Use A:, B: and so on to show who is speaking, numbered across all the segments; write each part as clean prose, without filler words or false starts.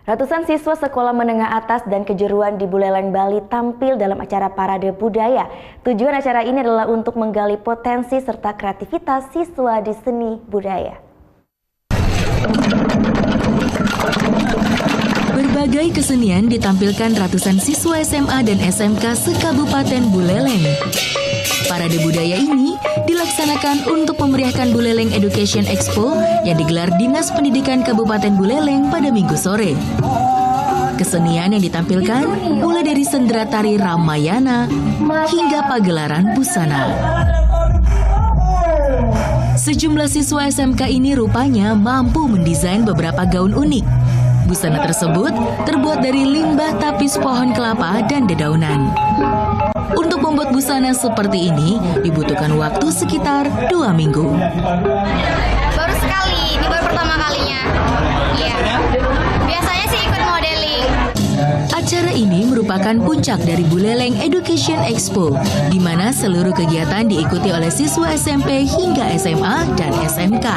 A: Ratusan siswa sekolah menengah atas dan kejuruan di Buleleng, Bali tampil dalam acara Parade Budaya. Tujuan acara ini adalah untuk menggali potensi serta kreativitas siswa di seni budaya.
B: Berbagai kesenian ditampilkan ratusan siswa SMA dan SMK se-Kabupaten Buleleng. Parade budaya ini dilaksanakan untuk memeriahkan Buleleng Education Expo yang digelar Dinas Pendidikan Kabupaten Buleleng pada Minggu sore. Kesenian yang ditampilkan mulai dari sendera tari Ramayana hingga pagelaran busana. Sejumlah siswa SMK ini rupanya mampu mendesain beberapa gaun unik. Busana tersebut terbuat dari limbah tapis pohon kelapa dan dedaunan. Untuk membuat busana seperti ini dibutuhkan waktu sekitar 2 minggu.
C: Baru sekali, ini baru pertama kalinya. Iya. Biasanya sih ikut modeling.
B: Acara ini merupakan puncak dari Buleleng Education Expo, di mana seluruh kegiatan diikuti oleh siswa SMP hingga SMA dan SMK.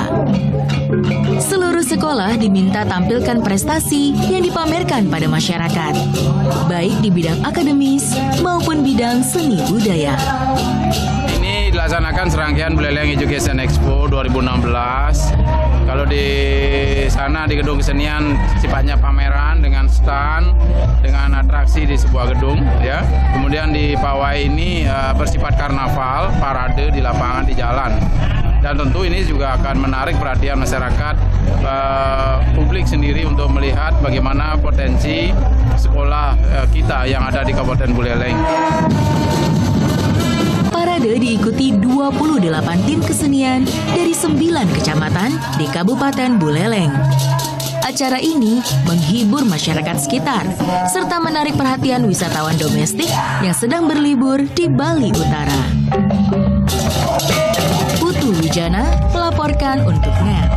B: Seluruh sekolah diminta tampilkan prestasi yang dipamerkan pada masyarakat, baik di bidang akademis maupun bidang seni budaya.
D: Ini dilaksanakan serangkaian Buleleng Education Expo 2016. Kalau di sana di gedung kesenian sifatnya pameran dengan stand, dengan atraksi di sebuah gedung, ya. Kemudian di pawai ini bersifat karnaval, parade di lapangan di jalan. Dan tentu ini juga akan menarik perhatian masyarakat, publik sendiri untuk melihat bagaimana potensi sekolah kita yang ada di Kabupaten Buleleng.
B: Parade diikuti 28 tim kesenian dari 9 kecamatan di Kabupaten Buleleng. Acara ini menghibur masyarakat sekitar, serta menarik perhatian wisatawan domestik yang sedang berlibur di Bali Utara. Putu Wijana melaporkan untuk NET.